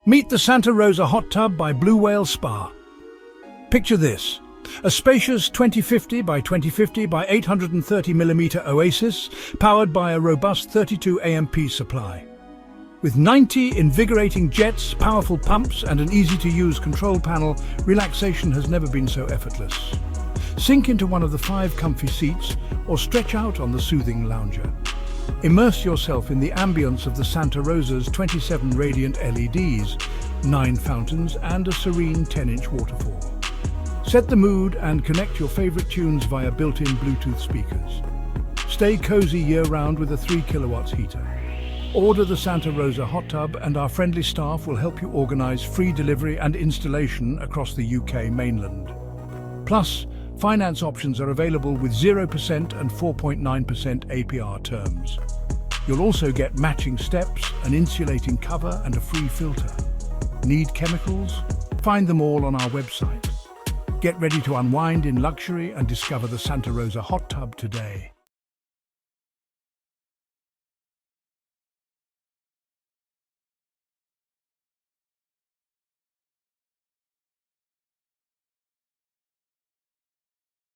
Meet the Santa Rosa Hot Tub by Blue Whale Spa. Picture this, a spacious 2050 by 2050 by 830mm oasis powered by a robust 32 AMP supply. With 90 invigorating jets, powerful pumps and an easy-to-use control panel, relaxation has never been so effortless. Sink into one of the 5 comfy seats or stretch out on the soothing lounger. Immerse yourself in the ambience of the Santa Rosa's 27 radiant LEDs, 9 fountains and a serene 10-inch waterfall. Set the mood and connect your favorite tunes via built-in Bluetooth speakers. Stay cozy year-round with a 3 kilowatts heater. Order the Santa Rosa Hot Tub and our friendly staff will help you organise free delivery and installation across the UK mainland. Plus, finance options are available with 0% and 4.9% APR terms. You'll also get matching steps, an insulating cover and a free filter. Need chemicals? Find them all on our website. Get ready to unwind in luxury and discover the Santa Rosa Hot Tub today.